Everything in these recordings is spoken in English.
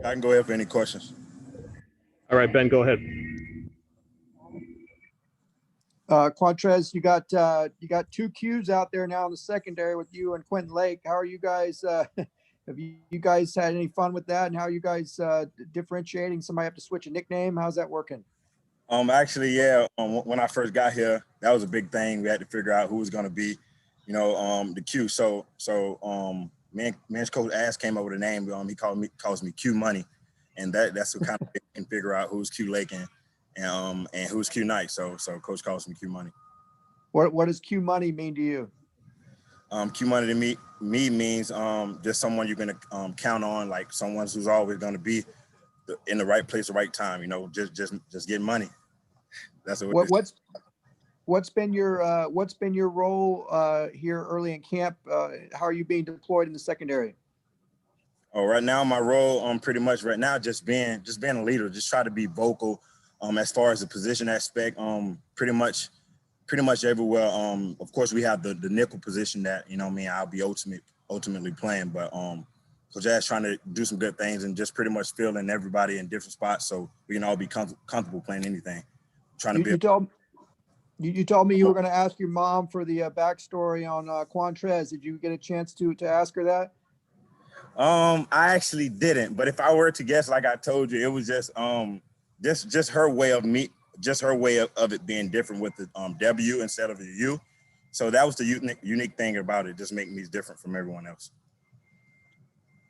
I can go ahead for any questions. All right, Ben, go ahead. Qwuantrezz, you got 2 Qs out there now in the secondary with you and Quentin Lake. How are you guys? Have you guys had any fun with that? And how are you guys differentiating? Somebody have to switch a nickname? How's that working? Actually, yeah. When I first got here, that was a big thing. We had to figure out who was going to be, the Q. So me and Coach Ass came up with a name. He calls me Q Money, and that's what kind of can figure out who's Q Lake and who's Q Knight. So Coach calls me Q Money. What does Q Money mean to you? Q Money to me means just someone you're gonna count on, like someone who's always gonna be in the right place, the right time. Just get money. That's what's been your role here early in camp? How are you being deployed in the secondary? Oh, right now my role, pretty much right now, just being a leader. Just try to be vocal. As far as the position aspect, pretty much everywhere. Of course, we have the nickel position that I'll be ultimately playing, but Coach Ash trying to do some good things and just pretty much filling everybody in different spots so we can all be comfortable playing anything. You told me you were going to ask your mom for the backstory on Qwuantrezz. Did you get a chance to ask her that? I actually didn't, but if I were to guess, like I told you, it was just her way of it being different with the W instead of the U. So that was the unique thing about it, just making me different from everyone else.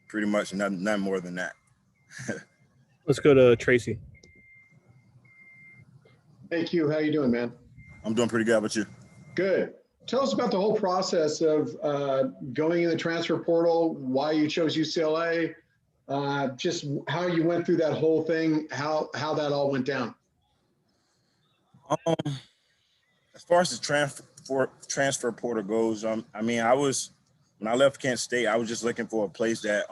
Pretty much none more than that. Let's go to Tracy. Hey, Q, how you doing, man? I'm doing pretty good. How about you? Good. Tell us about the whole process of going in the transfer portal, why you chose UCLA, just how you went through that whole thing, how that all went down. As far as the transfer portal goes, when I left Kent State, I was just looking for a place that,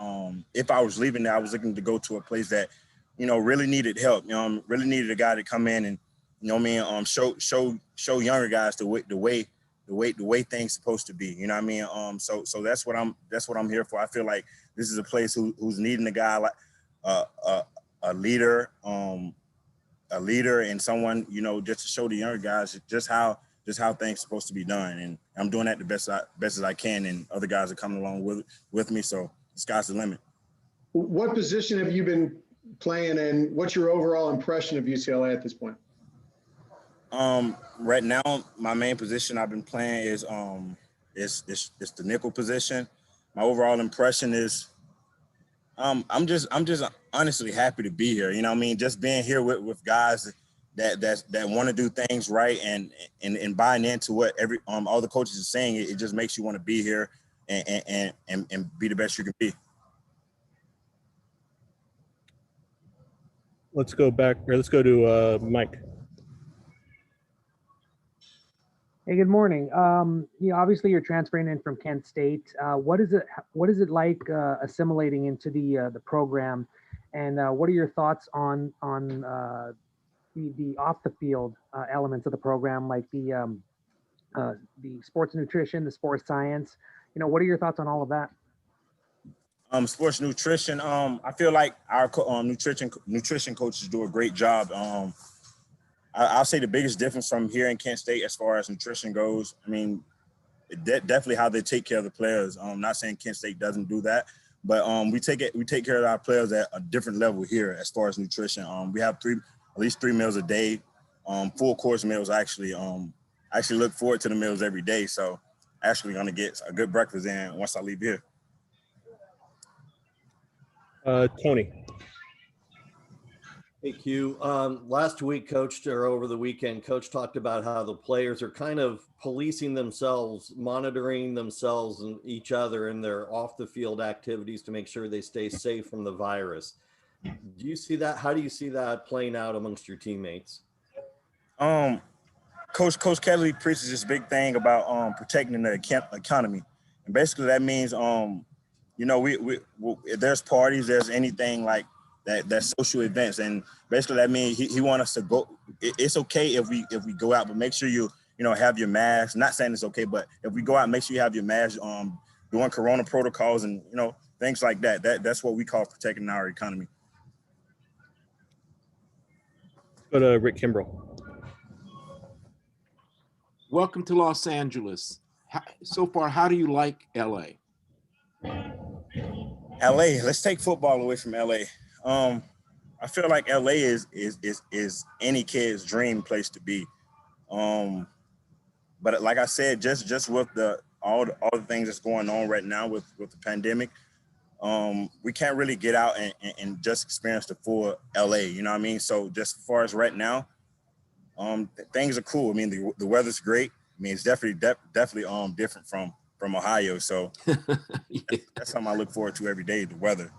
if I was leaving there, I was looking to go to a place that, really needed help. Really needed a guy to come in and, show younger guys the way things supposed to be. So that's what I'm here for. I feel like this is a place who's needing a guy like a leader and someone, just to show the younger guys just how things supposed to be done. And I'm doing that the best as I can, and other guys are coming along with me. So the sky's the limit. What position have you been playing, and what's your overall impression of UCLA at this point? Right now, my main position I've been playing is the nickel position. My overall impression is I'm just honestly happy to be here. Just being here with guys that want to do things right and buying into what all the coaches are saying. It just makes you want to be here and be the best you can be. Let's go to Mike. Hey, good morning. Obviously you're transferring in from Kent State. What is it like assimilating into the program, and what are your thoughts on the off the field elements of the program, like the sports nutrition, the sports science? What are your thoughts on all of that? Sports nutrition. I feel like our nutrition coaches do a great job. I'll say the biggest difference from here in Kent State as far as nutrition goes, definitely how they take care of the players. I'm not saying Kent State doesn't do that, but we take care of our players at a different level here as far as nutrition. We have at least three meals a day, full course meals actually. I actually look forward to the meals every day, so actually gonna get a good breakfast in once I leave here. Tony. Hey, Q. Last week, over the weekend, Coach talked about how the players are kind of policing themselves, monitoring themselves and each other in their off-the-field activities to make sure they stay safe from the virus. Do you see that? How do you see that playing out amongst your teammates? Coach Kelly preaches this big thing about protecting the economy, and basically that means we if there's parties, there's anything like that's social events, and basically that means he wants us to go. It's okay if we go out, but make sure you have your mask. Not saying it's okay, but if we go out, make sure you have your mask, doing Corona protocols and, things like that. That's what we call protecting our economy. Go to Rick Kimbrell. Welcome to Los Angeles. So far, how do you like LA? LA, let's take football away from LA. I feel like LA is any kid's dream place to be. But like I said, just with all the things that's going on right now with the pandemic, we can't really get out and just experience the full LA, you know what I mean? So just as far as right now, things are cool. I mean, the weather's great. I mean, it's definitely different from Ohio. So Yeah. that's something I look forward to every day, the weather.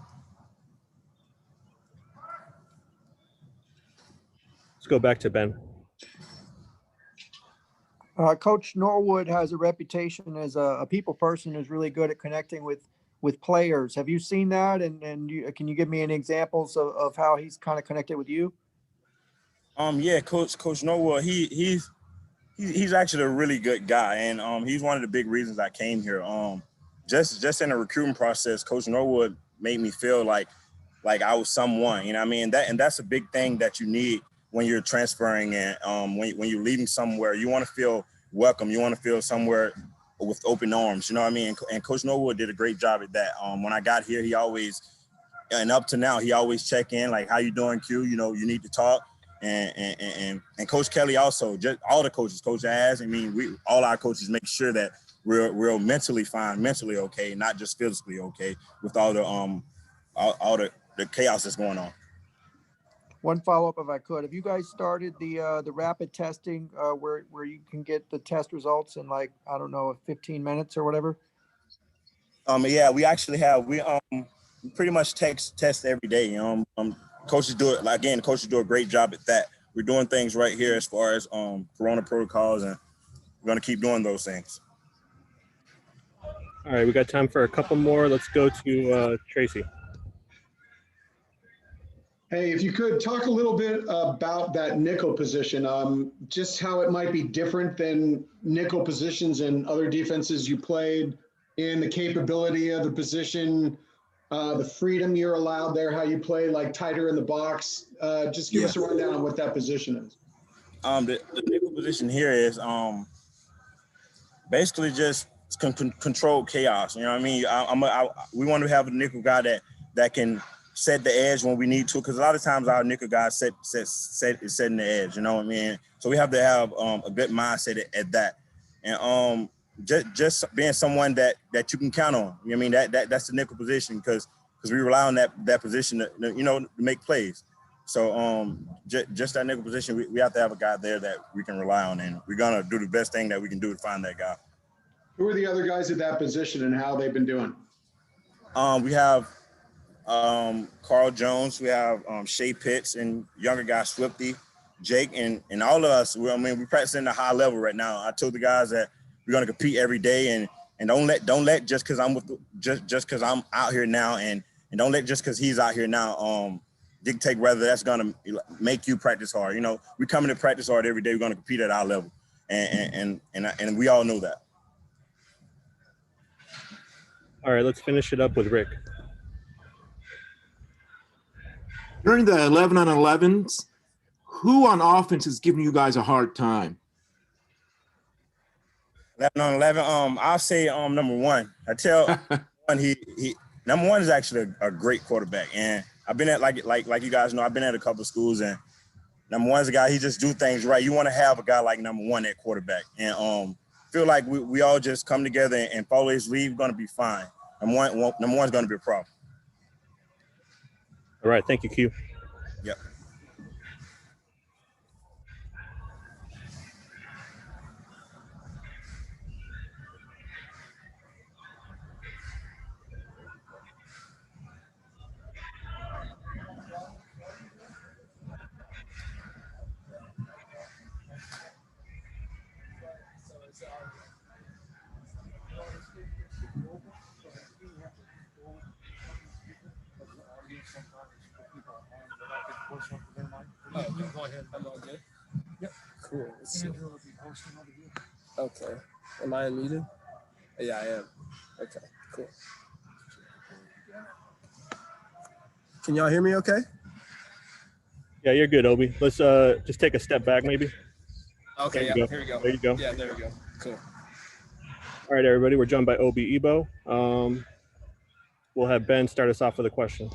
Let's go back to Ben. Coach Norwood has a reputation as a people person who's really good at connecting with players. Have you seen that? And can you give me any examples of how he's kind of connected with you? Yeah, Coach Norwood, he's actually a really good guy, and he's one of the big reasons I came here. Just in the recruiting process, Coach Norwood made me feel like I was someone, you know what I mean? That's a big thing that you need when you're transferring and when you're leaving somewhere. You want to feel welcome. You want to feel somewhere with open arms, you know what I mean? And Coach Norwood did a great job at that. When I got here, he always, and up to now, he always check in, like, how you doing, Q? You need to talk. And Coach Kelly also, just all the coaches, Coach Az, I mean, all our coaches make sure that we're mentally fine, mentally okay, not just physically okay with all the chaos that's going on. One follow-up, if I could. Have you guys started the rapid testing where you can get the test results in, like, I don't know, 15 minutes or whatever? Yeah, we actually have. We pretty much test every day. Coaches do it. Again, coaches do a great job at that. We're doing things right here as far as Corona protocols, and we're gonna keep doing those things. All right, we got time for a couple more. Let's go to Tracy. Hey, if you could talk a little bit about that nickel position, just how it might be different than nickel positions in other defenses you played, and the capability of the position, the freedom you're allowed there, how you play like tighter in the box. Just give us a rundown on what that position is. The nickel position here is basically just controlled chaos. You know what I mean? We want to have a nickel guy that can set the edge when we need to, because a lot of times our nickel guys setting the edge. You know what I mean? So we have to have a good mindset at that, and just being someone that you can count on. You know what I mean? That's the nickel position, because we rely on that position to make plays. So just that nickel position, we have to have a guy there that we can rely on, and we're gonna do the best thing that we can do to find that guy. Who are the other guys at that position and how they've been doing? We have Carl Jones, we have Shea Pitts, and younger guy Swifty, Jake, and all of us. We're practicing at a high level right now. I told the guys that we're gonna compete every day, and don't let just because I'm out here now, and don't let just because he's out here now dictate whether that's gonna make you practice hard. We coming to practice hard every day. We're gonna compete at our level, and we all know that. All right, let's finish it up with Rick. During the 11 on 11s, who on offense is giving you guys a hard time? 11 on 11. I'll say number one. I tell one he number one is actually a great quarterback, and I've been at like you guys know, I've been at a couple of schools, and number one is a guy, he just do things right. You want to have a guy like number one at quarterback, and feel like we all just come together and follow his lead. We're gonna be fine. Number one's gonna be a problem. All right, thank you, Q. Yep. You can go ahead. I'm all good. Yep. Cool. Andrew will be posting over here. Okay. Am I unmuted? Yeah, I am. Okay, cool. Can y'all hear me okay? Yeah, you're good, Obi. Let's just take a step back, maybe. Okay, There you yeah, go. here we go. There you go. Yeah, there we go. Cool. All right, everybody. We're joined by Obi Eboh. We'll have Ben start us off with a question.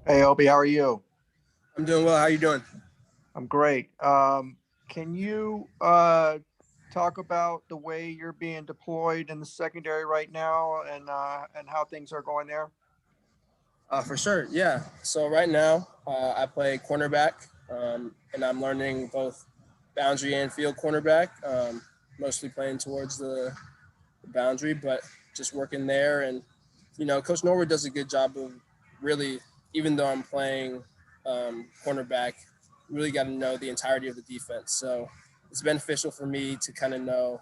Hey, Obi, how are you? I'm doing well. How you doing? I'm great. Can you talk about the way you're being deployed in the secondary right now and how things are going there? For sure, yeah. So right now, I play cornerback, and I'm learning both boundary and field cornerback. Mostly playing towards the boundary, but just working there. And Coach Norwood does a good job of really, even though I'm playing cornerback, really got to know the entirety of the defense. So it's beneficial for me to kind of know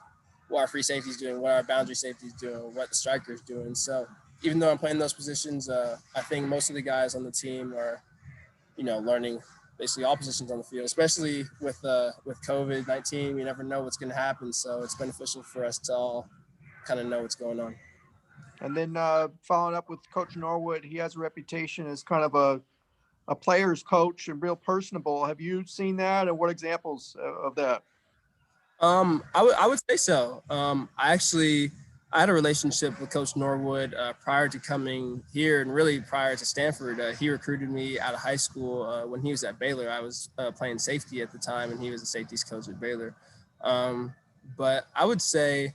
what our free safety is doing, what our boundary safety is doing, what the striker is doing. So even though I'm playing those positions, I think most of the guys on the team are, learning basically all positions on the field, especially with COVID-19. You never know what's going to happen. So it's beneficial for us to all kind of know what's going on. And then following up with Coach Norwood, he has a reputation as kind of a player's coach and real personable. Have you seen that, and what examples of that? I would say so. I had a relationship with Coach Norwood prior to coming here, and really prior to Stanford. He recruited me out of high school when he was at Baylor. I was playing safety at the time, and he was a safeties coach at Baylor. But I would say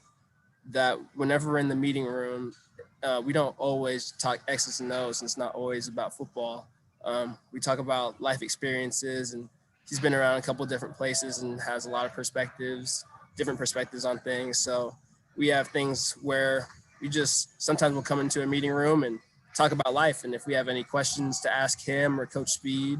that whenever we're in the meeting room, we don't always talk X's and O's, and it's not always about football. We talk about life experiences, and he's been around a couple of different places and has a lot of different perspectives on things. So we have things where sometimes we'll come into a meeting room and talk about life. And if we have any questions to ask him or Coach Speed,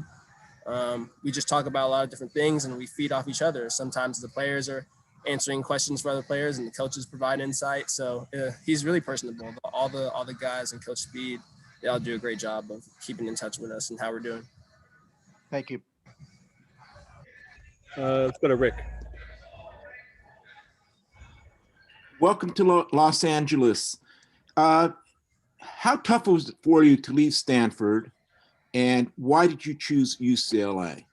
we just talk about a lot of different things and we feed off each other. Sometimes the players are answering questions for other players and the coaches provide insight. So he's really personable. All the guys and Coach Speed, they all do a great job of keeping in touch with us and how we're doing. Thank you. Let's go to Rick. Welcome to Los Angeles. How tough was it for you to leave Stanford, and why did you choose UCLA?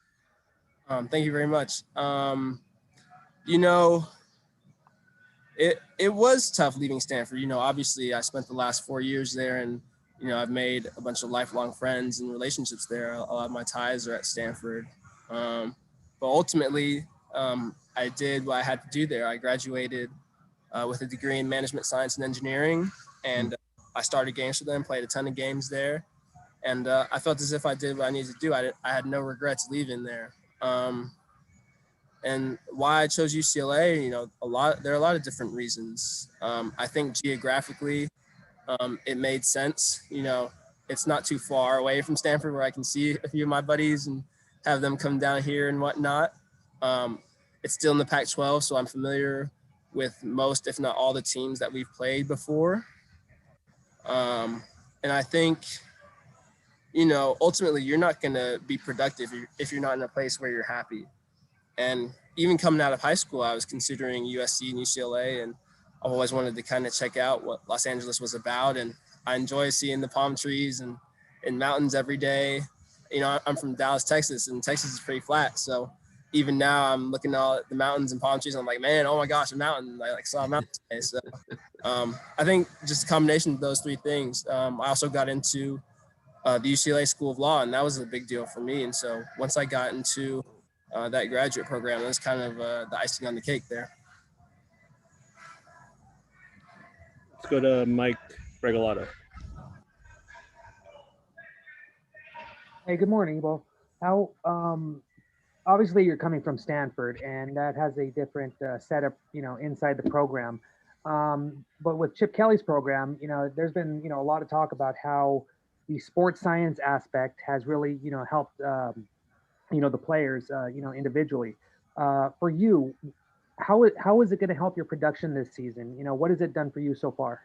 Thank you very much. It was tough leaving Stanford. Obviously I spent the last 4 years there, and I've made a bunch of lifelong friends and relationships there. A lot of my ties are at Stanford. But ultimately, I did what I had to do there. I graduated with a degree in management science and engineering, and I started games for them, played a ton of games there, and I felt as if I did what I needed to do. I had no regrets leaving there. And why I chose UCLA, there are a lot of different reasons. I think geographically, it made sense. It's not too far away from Stanford where I can see a few of my buddies and have them come down here and whatnot. It's still in the Pac-12, so I'm familiar with most, if not all, the teams that we've played before. And I think, ultimately you're not going to be productive if you're not in a place where you're happy. And even coming out of high school, I was considering USC and UCLA, and I've always wanted to kind of check out what Los Angeles was about. And I enjoy seeing the palm trees and mountains every day. I'm from Dallas, Texas, and Texas is pretty flat. So even now I'm looking at the mountains and palm trees, and I'm like, man, oh my gosh, a mountain. I saw a mountain today. So I think just a combination of those three things. I also got into the UCLA School of Law, and that was a big deal for me. And so once I got into that graduate program, that was kind of the icing on the cake there. Let's go to Mike Regalado. Hey, good morning, Eboh. How obviously you're coming from Stanford, and that has a different setup, inside the program. But with Chip Kelly's program, there's been, a lot of talk about how the sports science aspect has really, helped, the players, individually. For you, how is it going to help your production this season? What has it done for you so far?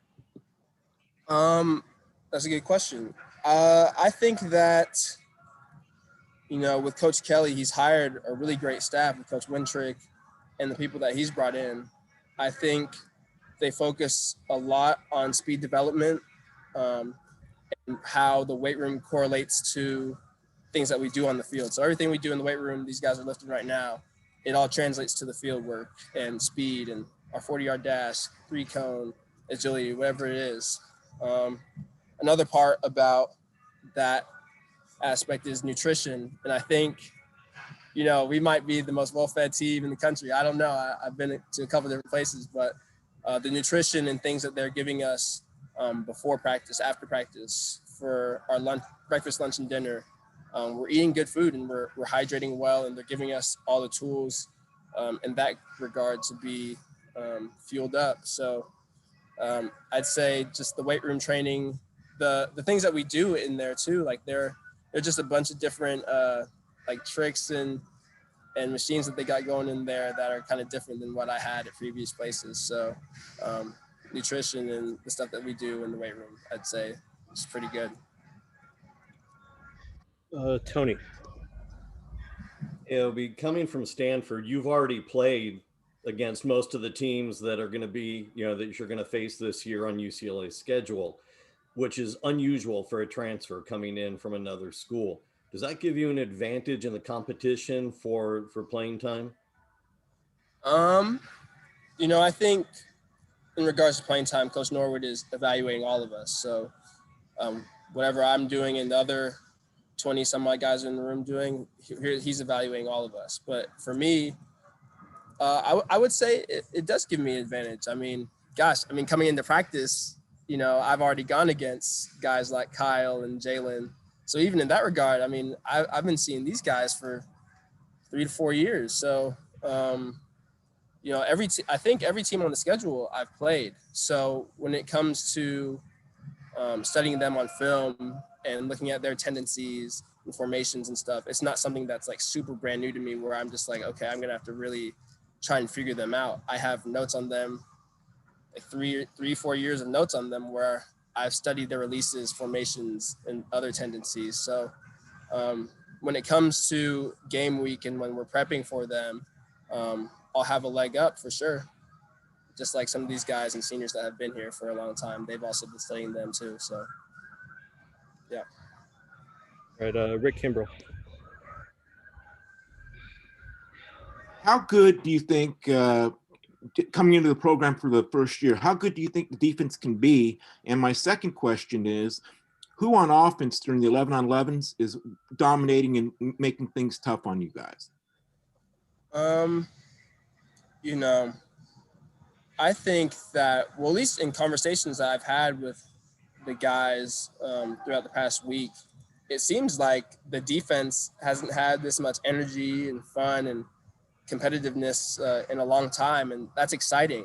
That's a good question. I think that, with Coach Kelly, he's hired a really great staff with Coach Qwuantrezz, and the people that he's brought in, I think they focus a lot on speed development, and how the weight room correlates to things that we do on the field. So everything we do in the weight room, these guys are lifting right now, it all translates to the field work and speed and our 40-yard dash, 3-cone, agility, whatever it is. Another part about that aspect is nutrition. And I think, we might be the most well-fed team in the country. I don't know. I've been to a couple different places, but the nutrition and things that they're giving us before practice, after practice, for our lunch, breakfast, lunch, and dinner, we're eating good food and we're hydrating well, and they're giving us all the tools in that regard to be fueled up. So I'd say just the weight room training, the things that we do in there too, like they're just a bunch of different like tricks and machines that they got going in there that are kind of different than what I had at previous places. So nutrition and the stuff that we do in the weight room, I'd say is pretty good. Tony. It'll be coming from Stanford. You've already played against most of the teams that are going to be, that you're going to face this year on UCLA's schedule, which is unusual for a transfer coming in from another school. Does that give you an advantage in the competition for playing time? I think in regards to playing time, Coach Norwood is evaluating all of us. So whatever I'm doing and the other 20 some odd guys in the room doing, he's evaluating all of us. But for me, I would say it does give me an advantage. I mean, coming into practice, I've already gone against guys like Kyle and Jalen. So even in that regard, I mean, I've been seeing these guys for 3 to 4 years. So, I think every team on the schedule I've played. So when it comes to studying them on film and looking at their tendencies and formations and stuff, it's not something that's like super brand new to me where I'm just like, okay, I'm going to have to really try and figure them out. I have notes on them, like 4 years of notes on them where I've studied their releases, formations, and other tendencies. So when it comes to game week and when we're prepping for them, I'll have a leg up for sure. Just like some of these guys and seniors that have been here for a long time, they've also been studying them too. So, yeah. All right, Rick Kimbrell. How good do you think, coming into the program for the first year, how good do you think the defense can be? And my second question is, who on offense during the 11-on-11s is dominating and making things tough on you guys? I think that, well, at least in conversations that I've had with the guys throughout the past week, it seems like the defense hasn't had this much energy and fun and competitiveness in a long time. And that's exciting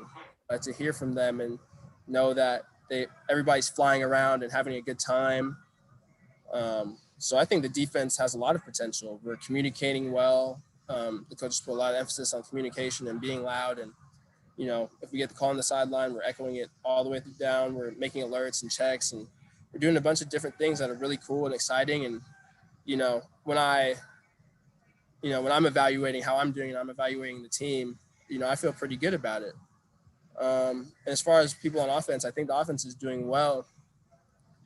to hear from them and know that everybody's flying around and having a good time. So I think the defense has a lot of potential. We're communicating well. The coaches put a lot of emphasis on communication and being loud. And, if we get the call on the sideline, we're echoing it all the way through down. We're making alerts and checks, and we're doing a bunch of different things that are really cool and exciting. And, when I'm evaluating how I'm doing and I'm evaluating the team, I feel pretty good about it. And as far as people on offense, I think the offense is doing well.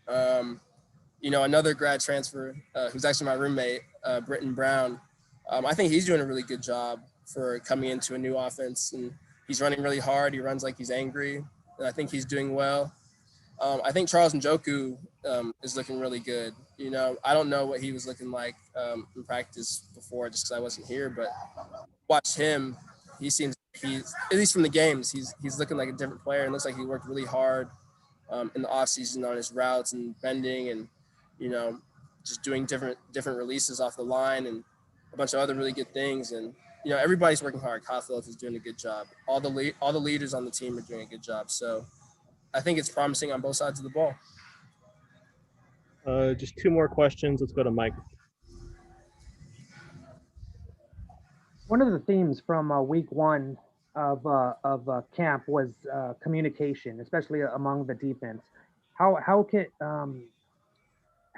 Another grad transfer who's actually my roommate, Britton Brown, I think he's doing a really good job for coming into a new offense, and he's running really hard. He runs like he's angry, and I think he's doing well. I think Charles Njoku is looking really good. I don't know what he was looking like in practice before just because I wasn't here, but watch him. He seems he's, at least from the games, he's looking like a different player and looks like he worked really hard in the offseason on his routes and bending and, just doing different releases off the line and a bunch of other really good things. And, everybody's working hard. Kyle Phillips is doing a good job. All the leaders on the team are doing a good job. So I think it's promising on both sides of the ball. Just 2 more questions. Let's go to Mike. One of the themes from week 1 of camp was communication, especially among the defense. How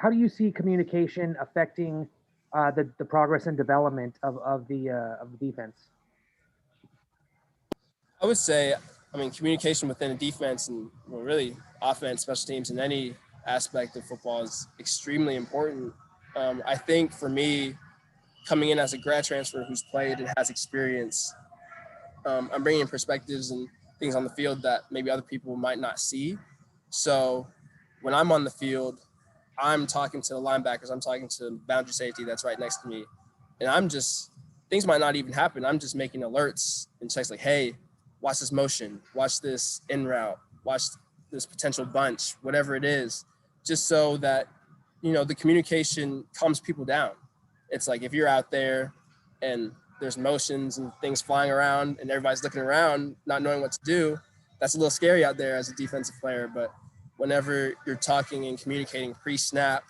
do you see communication affecting the progress and development of the defense? I would say, I mean, communication within a defense and really offense, special teams, in any aspect of football is extremely important. I think for me, coming in as a grad transfer who's played and has experience, I'm bringing perspectives and things on the field that maybe other people might not see. So when I'm on the field, I'm talking to the linebackers, I'm talking to boundary safety that's right next to me. And things might not even happen. I'm just making alerts and checks like, hey, watch this motion, watch this in route, watch this potential bunch, whatever it is, just so that, the communication calms people down. It's like if you're out there and there's motions and things flying around and everybody's looking around, not knowing what to do, that's a little scary out there as a defensive player. But whenever you're talking and communicating pre-snap,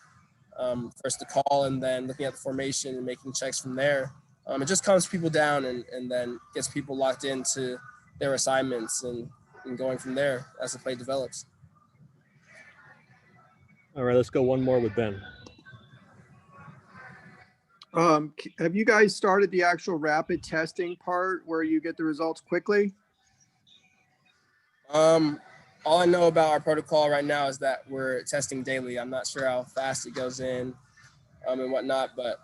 first the call and then looking at the formation and making checks from there, it just calms people down and then gets people locked into their assignments and going from there as the play develops. All right, let's go one more with Ben. Have you guys started the actual rapid testing part where you get the results quickly? All I know about our protocol right now is that we're testing daily. I'm not sure how fast it goes in and whatnot, but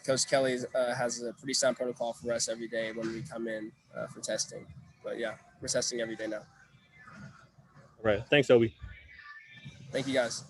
Coach Kelly has a pretty sound protocol for us every day when we come in for testing. But yeah, we're testing every day now. All right, thanks, Obi. Thank you guys.